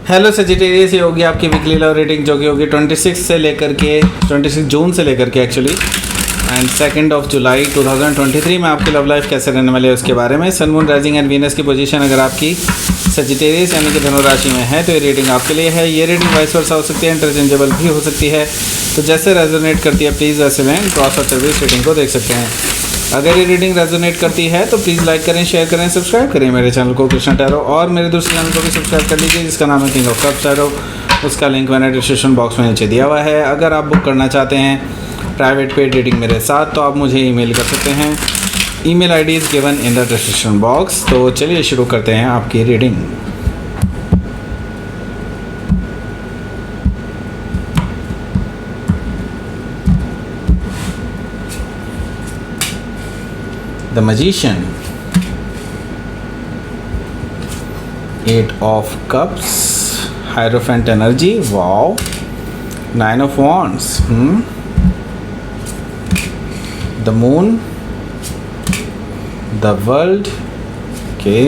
Hello Sagittarius, ये होगी आपकी वीकली लव रेटिंग जो कि होगी 26 जून से लेकर के एक्चुअली एंड 2 जुलाई 2023 में आपकी लव लाइफ कैसे रहने वाली है उसके बारे में। Sun moon rising and Venus की पोजीशन अगर आपकी सजिटेरियस यानी कि धनु राशि में है तो ये रेटिंग आपके लिए है। ये रेटिंग वाइस वर्सा हो सकती है, इंटरचेंजेबल भी हो सकती है, तो जैसे रेजोनेट करती है प्लीज़ वैसे में क्रॉस और सर्विस रेटिंग को देख सकते हैं। अगर ये रीडिंग रेजोनेट करती है तो प्लीज़ लाइक करें, शेयर करें, सब्सक्राइब करें मेरे चैनल को कृष्णा टैरो, और मेरे दूसरे चैनल को भी सब्सक्राइब कर लीजिए जिसका नाम है किंग ऑफ कप्स टैरो। उसका लिंक मैंने डिस्क्रिप्शन बॉक्स में नीचे दिया हुआ है। अगर आप बुक करना चाहते हैं प्राइवेट पेड रीडिंग मेरे साथ तो आप मुझे ईमेल कर सकते हैं। Email ID is given in the description box. तो चलिए शुरू करते हैं आपकी reading. The Magician, 8 of Cups, Hierophant energy, wow, 9 of Wands, the Moon, the World, okay,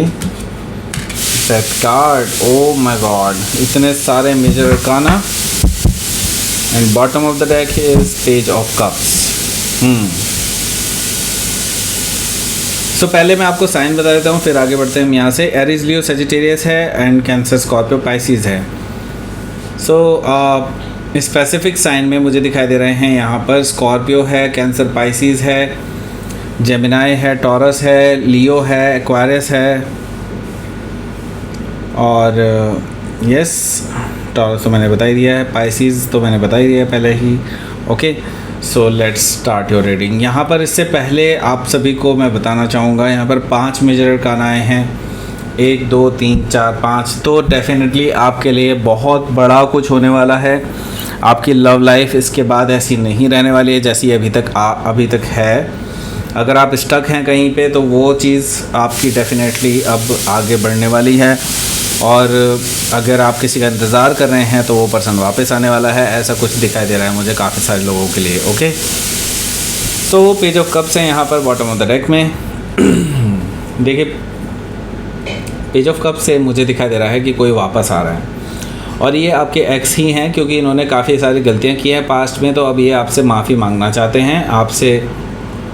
Death card, oh my god, इतने सारे major arcana and bottom of the deck is Page of Cups. पहले मैं आपको sign बता देता हूँ, फिर आगे बढ़ते हैं यहाँ से। एरीज, लियो, सेजिटेरियस है एंड कैंसर, स्कॉर्पियो, पाइसिस है। स्पेसिफिक साइन में मुझे दिखाई दे रहे हैं यहाँ पर स्कॉर्पियो है, कैंसर, पाइसिस है, जेमिनाई है, टॉरस है, लियो है, एक्वारियस है और यस टॉरस तो मैंने बता ही दिया है, पाइसिस तो मैंने बता ही दिया है पहले ही। Okay, so let's start your reading. यहाँ पर इससे पहले आप सभी को मैं बताना चाहूँगा, यहाँ पर 5 मेजर अरकान आए हैं, 1 2 3 4 5, तो डेफिनेटली आपके लिए बहुत बड़ा कुछ होने वाला है। आपकी लव लाइफ इसके बाद ऐसी नहीं रहने वाली है जैसी अभी तक है। अगर आप स्टक हैं कहीं पे तो वो चीज़ आपकी डेफिनेटली अब आगे बढ़ने वाली है, और अगर आप किसी का इंतज़ार कर रहे हैं तो वो पर्सन वापस आने वाला है, ऐसा कुछ दिखाई दे रहा है मुझे काफ़ी सारे लोगों के लिए। ओके, तो पेज ऑफ कप्स हैं यहाँ पर बॉटम ऑफ द डेक में। देखिए पेज ऑफ कप्स से मुझे दिखाई दे रहा है कि कोई वापस आ रहा है और ये आपके एक्स ही हैं, क्योंकि इन्होंने काफ़ी सारी गलतियाँ की हैं पास्ट में, तो अब ये आपसे माफ़ी मांगना चाहते हैं,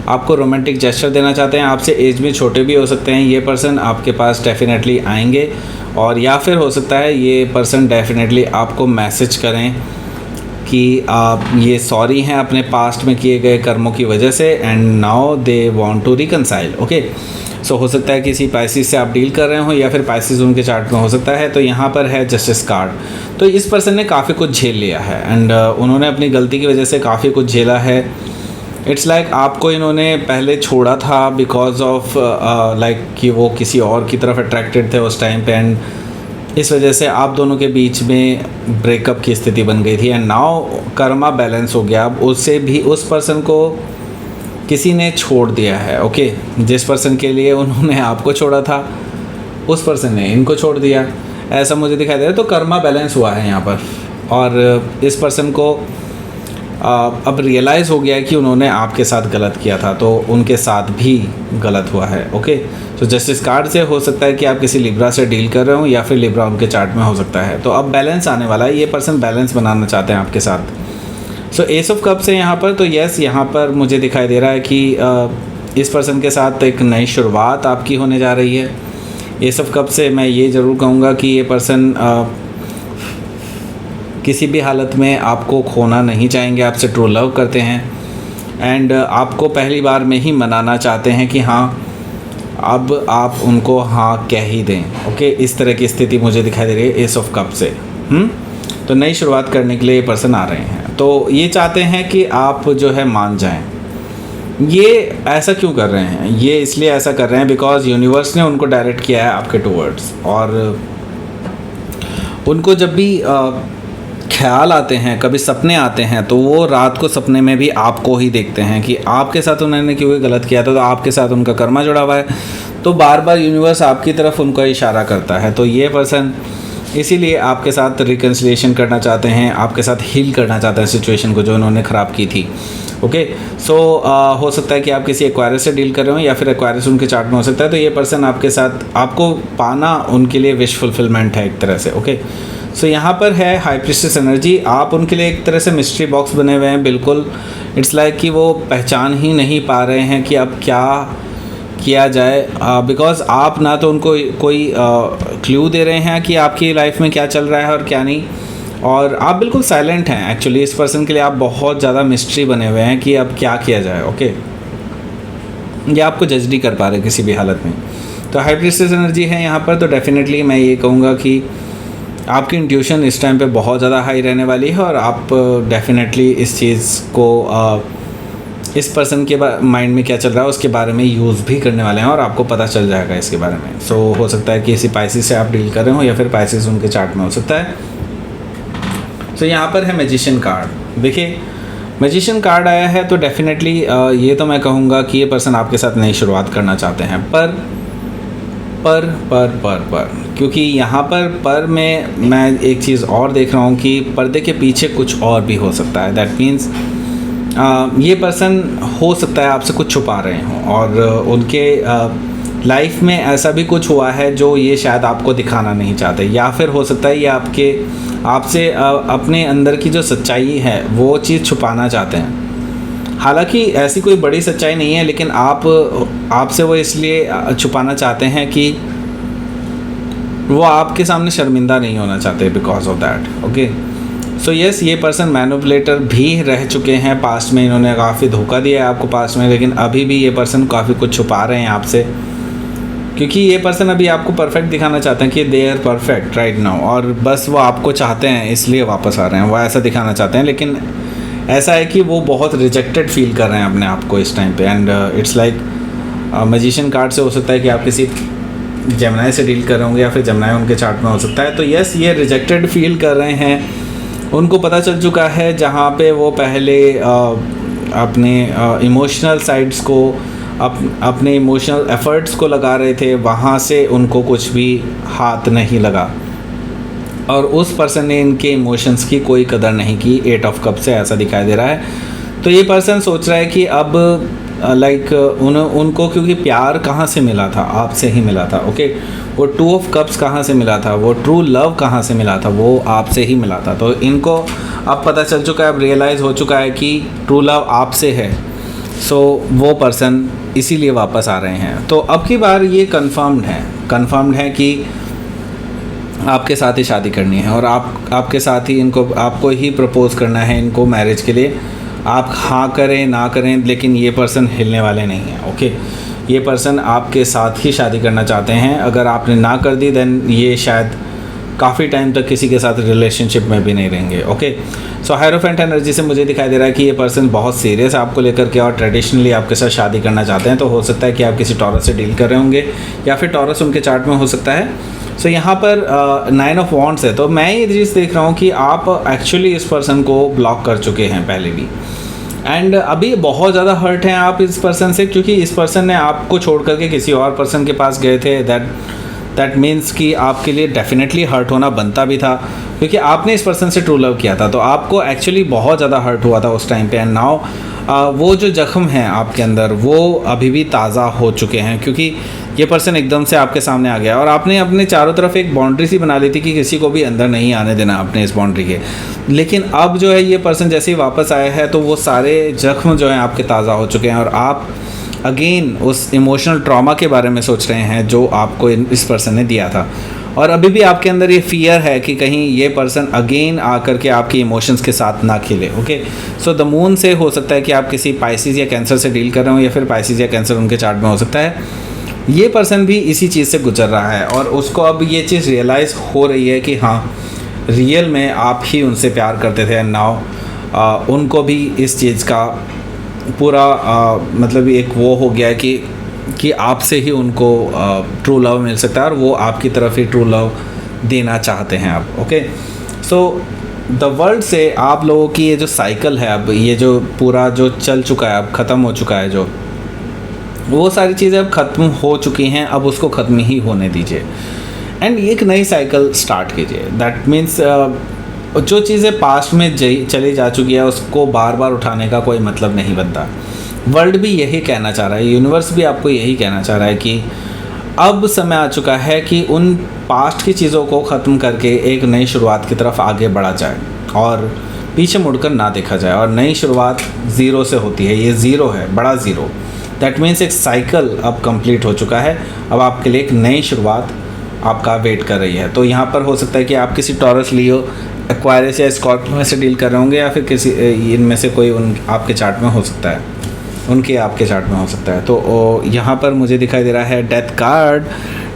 आपको रोमांटिक जेस्चर देना चाहते हैं। आपसे एज में छोटे भी हो सकते हैं ये पर्सन, आपके पास डेफिनेटली आएंगे, और या फिर हो सकता है ये पर्सन डेफिनेटली आपको मैसेज करें कि आप ये सॉरी हैं अपने पास्ट में किए गए कर्मों की वजह से and now they want to reconcile. Okay, so हो सकता है किसी पाइसिस से आप डील कर रहे हो या फिर पाइसिस उनके चार्ट में हो सकता है। तो यहाँ पर है जस्टिस कार्ड, तो इस पर्सन ने काफ़ी कुछ झेल लिया है एंड उन्होंने अपनी गलती की वजह से काफ़ी कुछ झेला है। इट्स लाइक आपको इन्होंने पहले छोड़ा था बिकॉज ऑफ लाइक कि वो किसी और की तरफ अट्रैक्टेड थे उस टाइम पे, एंड इस वजह से आप दोनों के बीच में ब्रेकअप की स्थिति बन गई थी एंड नाउ कर्मा बैलेंस हो गया। अब उससे भी उस पर्सन को किसी ने छोड़ दिया है। ओके, जिस पर्सन के लिए उन्होंने आपको छोड़ा था उस पर्सन ने इनको छोड़ दिया, ऐसा मुझे दिखाई दे रहा है। तो कर्मा बैलेंस हुआ है यहाँ पर, और इस पर्सन को अब रियलाइज़ हो गया है कि उन्होंने आपके साथ गलत किया था, तो उनके साथ भी गलत हुआ है। ओके, तो जस्टिस कार्ड से हो सकता है कि आप किसी लिब्रा से डील कर रहे हो या फिर लिब्रा उनके चार्ट में हो सकता है। तो अब बैलेंस आने वाला है, ये पर्सन बैलेंस बनाना चाहते हैं आपके साथ। सो एस ऑफ कप्स है यहाँ पर, तो यस यहाँ पर मुझे दिखाई दे रहा है कि इस पर्सन के साथ एक नई शुरुआत आपकी होने जा रही है। एस ऑफ कप्स से मैं ये ज़रूर कहूँगा कि ये पर्सन किसी भी हालत में आपको खोना नहीं चाहेंगे, आपसे ट्रू लव करते हैं एंड आपको पहली बार में ही मनाना चाहते हैं कि हाँ अब आप उनको हाँ कह ही दें। ओके, इस तरह की स्थिति मुझे दिखाई दे रही है एस ऑफ कप से। तो नई शुरुआत करने के लिए ये पर्सन आ रहे हैं, तो ये चाहते हैं कि आप जो है मान जाएं। ये ऐसा क्यों कर रहे हैं? ये इसलिए ऐसा कर रहे हैं बिकॉज यूनिवर्स ने उनको डायरेक्ट किया है आपके टूवर्ड्स, और उनको जब भी ख्याल आते हैं, कभी सपने आते हैं, तो वो रात को सपने में भी आपको ही देखते हैं कि आपके साथ उन्होंने क्यों गलत किया था, तो आपके साथ उनका कर्मा जुड़ा हुआ है, तो बार बार यूनिवर्स आपकी तरफ उनका इशारा करता है। तो ये पर्सन इसीलिए आपके साथ रिकन्सिलिएशन करना चाहते हैं, आपके साथ हील करना चाहते हैं सिचुएशन को जो उन्होंने ख़राब की थी। ओके, सो हो सकता है कि आप किसी एक्वायरस से डील कर रहे हो या फिर एक्वायरस उनके चार्ट में हो सकता है। तो ये पर्सन आपके साथ, आपको पाना उनके लिए विश फुलफिलमेंट है एक तरह से। ओके, सो यहाँ पर है हाई प्रीस्टेस एनर्जी। आप उनके लिए एक तरह से मिस्ट्री बॉक्स बने हुए हैं, बिल्कुल इट्स लाइक कि वो पहचान ही नहीं पा रहे हैं कि अब क्या किया जाए, बिकॉज़ आप ना तो उनको कोई क्लू दे रहे हैं कि आपकी लाइफ में क्या चल रहा है और क्या नहीं, और आप बिल्कुल साइलेंट हैं। एक्चुअली इस पर्सन के लिए आप बहुत ज़्यादा मिस्ट्री बने हुए हैं कि अब क्या किया जाए। ओके, ये आपको जज नहीं कर पा रहे किसी भी हालत में। तो हाई प्रीस्टेस एनर्जी है यहाँ पर, तो डेफिनेटली मैं ये कहूँगा कि आपकी इंट्यूशन इस टाइम पे बहुत ज़्यादा हाई रहने वाली है, और आप डेफिनेटली इस चीज़ को इस पर्सन के माइंड में क्या चल रहा है उसके बारे में यूज़ भी करने वाले हैं, और आपको पता चल जाएगा इसके बारे में। सो हो सकता है कि इसी पाइसिस से आप डील कर रहे हो, या फिर पाइसिस उनके चार्ट में हो सकता है। सो यहाँ पर है मैजिशियन कार्ड। देखिए, मैजिशियन कार्ड आया है, तो डेफिनेटली ये तो मैं कहूँगा कि ये पर्सन आपके साथ नई शुरुआत करना चाहते हैं, पर क्योंकि यहाँ पर मैं एक चीज़ और देख रहा हूँ कि पर्दे के पीछे कुछ और भी हो सकता है। दैट मीन्स ये पर्सन हो सकता है आपसे कुछ छुपा रहे हों, और उनके लाइफ में ऐसा भी कुछ हुआ है जो ये शायद आपको दिखाना नहीं चाहते, या फिर हो सकता है ये आपसे अपने अंदर की जो सच्चाई है वो चीज़ छुपाना चाहते हैं। हालांकि ऐसी कोई बड़ी सच्चाई नहीं है, लेकिन आपसे वो इसलिए छुपाना चाहते हैं कि वो आपके सामने शर्मिंदा नहीं होना चाहते because of that. Okay, so yes, ये पर्सन मैनिपुलेटर भी रह चुके हैं पास्ट में। इन्होंने काफ़ी धोखा दिया है आपको पास्ट में, लेकिन अभी भी ये पर्सन काफ़ी कुछ छुपा रहे हैं आपसे, क्योंकि ये पर्सन अभी आपको परफेक्ट दिखाना चाहते हैं कि they are perfect right now, और बस वो आपको चाहते हैं इसलिए वापस आ रहे हैं, वो ऐसा दिखाना चाहते हैं। लेकिन ऐसा है कि वो बहुत रिजेक्टेड फील कर रहे हैं अपने आप को इस टाइम पे, and it's like magician card से हो सकता है कि आप किसी जेमिनाई से डील कर रहे होंगे, या फिर जेमिनाई उनके चार्ट में हो सकता है। तो यस, ये रिजेक्टेड फील कर रहे हैं। उनको पता चल चुका है जहाँ पे वो पहले अपने इमोशनल साइड्स को अपने इमोशनल एफर्ट्स को लगा रहे थे, वहाँ से उनको कुछ भी हाथ नहीं लगा, और उस पर्सन ने इनके इमोशंस की कोई कदर नहीं की। 8 ऑफ कप से ऐसा दिखाई दे रहा है। तो ये पर्सन सोच रहा है कि अब उनको क्योंकि प्यार कहाँ से मिला था, आपसे ही मिला था। ओके, वो 2 ऑफ कप्स कहाँ से मिला था, वो ट्रू लव कहाँ से मिला था, वो आपसे ही मिला था। तो इनको अब पता चल चुका है, अब रियलाइज़ हो चुका है कि ट्रू लव आपसे है। सो वो पर्सन इसीलिए वापस आ रहे हैं। तो अब की बार ये कन्फर्म्ड है कि आपके साथ ही शादी करनी है, और आपके साथ ही आपको ही प्रपोज़ करना है इनको मैरिज के लिए। आप हाँ करें ना करें, लेकिन ये पर्सन हिलने वाले नहीं हैं। ओके, ये पर्सन आपके साथ ही शादी करना चाहते हैं। अगर आपने ना कर दी देन ये शायद काफ़ी टाइम तक किसी के साथ रिलेशनशिप में भी नहीं रहेंगे। ओके, सो हायरोफेंट एनर्जी से मुझे दिखाई दे रहा है कि ये पर्सन बहुत सीरियस है आपको लेकर के, और ट्रेडिशनली आपके साथ शादी करना चाहते हैं। तो हो सकता है कि आप किसी टॉरस से डील कर रहे होंगे, या फिर टॉरस उनके चार्ट में हो सकता है। सो यहाँ पर 9 ऑफ वॉन्ड्स है। तो मैं ये चीज़ देख रहा हूँ कि आप एक्चुअली इस पर्सन को ब्लॉक कर चुके हैं पहले भी, एंड अभी बहुत ज़्यादा हर्ट हैं आप इस पर्सन से, क्योंकि इस पर्सन ने आपको छोड़ करके किसी और पर्सन के पास गए थे। दैट मीन्स कि आपके लिए डेफिनेटली हर्ट होना बनता भी था, क्योंकि आपने इस पर्सन से ट्रू लव किया था। तो आपको एक्चुअली बहुत ज़्यादा हर्ट हुआ था उस टाइम पे, एंड नाउ वो जो जख्म हैं आपके अंदर वो अभी भी ताज़ा हो चुके हैं, क्योंकि ये पर्सन एकदम से आपके सामने आ गया, और आपने अपने चारों तरफ एक बाउंड्री सी बना ली थी कि किसी को भी अंदर नहीं आने देना आपने इस बाउंड्री के। लेकिन अब जो है ये पर्सन जैसे ही वापस आया है, तो वो सारे जख्म जो हैं आपके ताज़ा हो चुके हैं, और आप अगेन उस इमोशनल ट्रॉमा के बारे में सोच रहे हैं जो आपको इस पर्सन ने दिया था। और अभी भी आपके अंदर ये फियर है कि कहीं ये पर्सन अगेन आकर के आपके इमोशंस के साथ ना खेले। ओके, सो द मून से हो सकता है कि आप किसी पाइसिस या कैंसर से डील कर रहे हो, या फिर पाइसिस या कैंसर उनके चार्ट में हो सकता है। ये पर्सन भी इसी चीज़ से गुजर रहा है, और उसको अब ये चीज़ रियलाइज़ हो रही है कि हाँ, रियल में आप ही उनसे प्यार करते थे, एंड नाउ उनको भी इस चीज़ का पूरा मतलब एक वो हो गया है कि आपसे ही उनको ट्रू लव मिल सकता है, और वो आपकी तरफ ही ट्रू लव देना चाहते हैं आप। ओके, सो द वर्ल्ड से आप लोगों की ये जो साइकिल है, अब ये जो पूरा जो चल चुका है, अब ख़त्म हो चुका है, जो वो सारी चीज़ें अब ख़त्म हो चुकी हैं, अब उसको ख़त्म ही होने दीजिए, एंड एक नई साइकिल स्टार्ट कीजिए। दैट मीन्स जो चीज़ें पास्ट में चली जा चुकी है उसको बार बार उठाने का कोई मतलब नहीं बनता। वर्ल्ड भी यही कहना चाह रहा है, यूनिवर्स भी आपको यही कहना चाह रहा है कि अब समय आ चुका है कि उन पास्ट की चीज़ों को ख़त्म करके एक नई शुरुआत की तरफ आगे बढ़ा जाए और पीछे मुड़कर ना देखा जाए। और नई शुरुआत ज़ीरो से होती है, ये ज़ीरो है, बड़ा ज़ीरो। दैट मीन्स एक साइकिल अब कंप्लीट हो चुका है। अब आपके लिए एक नई शुरुआत आपका वेट कर रही है। तो यहाँ पर हो सकता है कि आप किसी टॉरस, लियो, एक्वायरियस या स्कॉर्पियो में से डील कर रहे होंगे, या फिर किसी इनमें से कोई उन आपके चार्ट में हो सकता है, उनके आपके चार्ट में हो सकता है। तो यहाँ पर मुझे दिखाई दे रहा है डेथ कार्ड।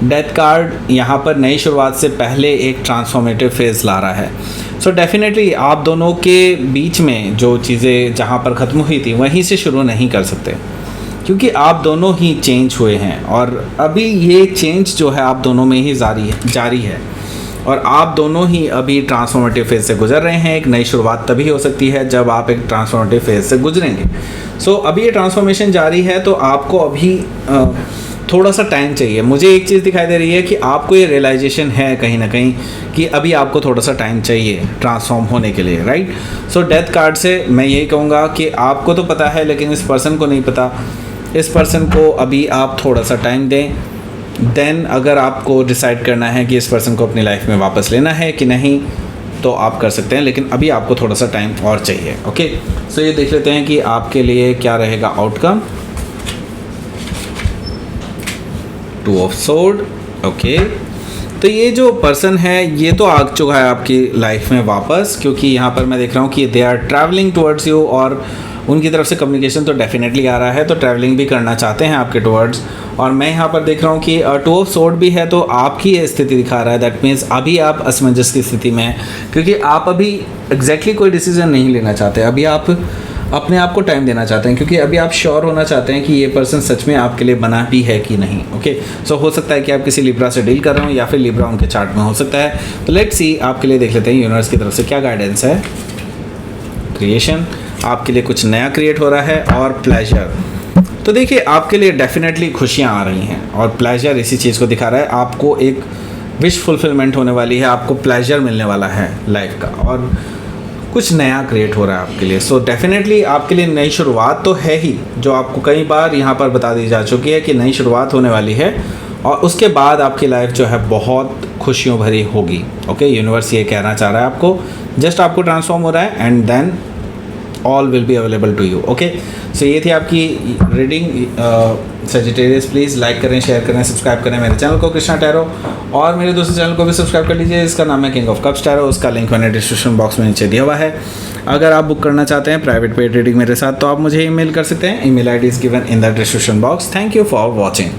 डेथ कार्ड यहाँ पर नई शुरुआत से पहले एक ट्रांसफॉर्मेटिव फेज़ ला रहा है। सो डेफिनेटली आप दोनों के बीच में जो चीज़ें जहाँ पर ख़त्म हुई थी वहीं से शुरू नहीं कर सकते, क्योंकि आप दोनों ही चेंज हुए हैं और अभी ये चेंज जो है आप दोनों में ही जारी है और आप दोनों ही अभी ट्रांसफॉर्मेटिव फेज़ से गुजर रहे हैं। एक नई शुरुआत तभी हो सकती है जब आप एक ट्रांसफॉर्मेटिव फेज़ से गुजरेंगे। सो अभी ये ट्रांसफॉर्मेशन जारी है, तो आपको अभी थोड़ा सा टाइम चाहिए। मुझे एक चीज़ दिखाई दे रही है कि आपको ये रियलाइजेशन है कहीं ना कहीं कि अभी आपको थोड़ा सा टाइम चाहिए ट्रांसफॉर्म होने के लिए, राइट। सो डेथ कार्ड से मैं यही कहूँगा कि आपको तो पता है लेकिन इस पर्सन को नहीं पता। इस पर्सन को अभी आप थोड़ा सा टाइम दें। देन अगर आपको डिसाइड करना है कि इस पर्सन को अपनी लाइफ में वापस लेना है कि नहीं, तो आप कर सकते हैं, लेकिन अभी आपको थोड़ा सा टाइम और चाहिए। ओके, सो ये देख लेते हैं कि आपके लिए क्या रहेगा आउटकम। 2 of sword. ओके, तो ये जो पर्सन है ये तो आ चुका है आपकी लाइफ में वापस, क्योंकि यहाँ पर मैं देख रहा हूँ कि they are travelling towards you और उनकी तरफ से कम्युनिकेशन तो डेफिनेटली आ रहा है, तो ट्रैवलिंग भी करना चाहते हैं आपके टुवर्ड्स। और मैं यहाँ पर देख रहा हूँ कि 2 ऑफ सोर्ड भी है, तो आपकी ये स्थिति दिखा रहा है। दैट मीन्स अभी आप असमंजस की स्थिति में हैं, क्योंकि आप अभी एग्जैक्टली कोई डिसीजन नहीं लेना चाहते। अभी आप अपने आप को टाइम देना चाहते हैं, क्योंकि अभी आप श्योर होना चाहते हैं कि ये पर्सन सच में आपके लिए बना भी है कि नहीं। ओके, सो हो सकता है कि आप किसी लिब्रा से डील कर रहे हो या फिर लिब्रा उनके चार्ट में हो सकता है। तो लेट्स सी आपके लिए देख लेते हैं यूनिवर्स की तरफ से क्या गाइडेंस है। क्रिएशन, आपके लिए कुछ नया क्रिएट हो रहा है। और प्लेजर, तो देखिए आपके लिए डेफिनेटली खुशियाँ आ रही हैं और प्लेजर इसी चीज़ को दिखा रहा है। आपको एक विश फुलफिलमेंट होने वाली है, आपको प्लेजर मिलने वाला है लाइफ का और कुछ नया क्रिएट हो रहा है आपके लिए। सो डेफिनेटली आपके लिए नई शुरुआत तो है ही, जो आपको कई बार यहाँ पर बता दी जा चुकी है कि नई शुरुआत होने वाली है और उसके बाद आपकी लाइफ जो है बहुत खुशियों भरी होगी। ओके, यूनिवर्स ये कहना चाह रहा है आपको, जस्ट आपको ट्रांसफॉर्म हो रहा है and then all will be available to you. Okay, so ये थी आपकी रीडिंग। सजिटेरियस प्लीज़ लाइक करें, शेयर करें, सब्सक्राइब करें मेरे चैनल को कृष्णा टैरो, और मेरे दूसरे चैनल को भी सब्सक्राइब कर लीजिए, इसका नाम है किंग ऑफ कप्स टैरो। उसका लिंक मैंने डिस्क्रिप्शन बॉक्स में नीचे दिया हुआ है। अगर आप बुक करना चाहते हैं प्राइवेट पेड रीडिंग मेरे साथ, तो आप मुझे ईमेल कर सकते हैं। Email ID is given in the description box. Thank you for watching.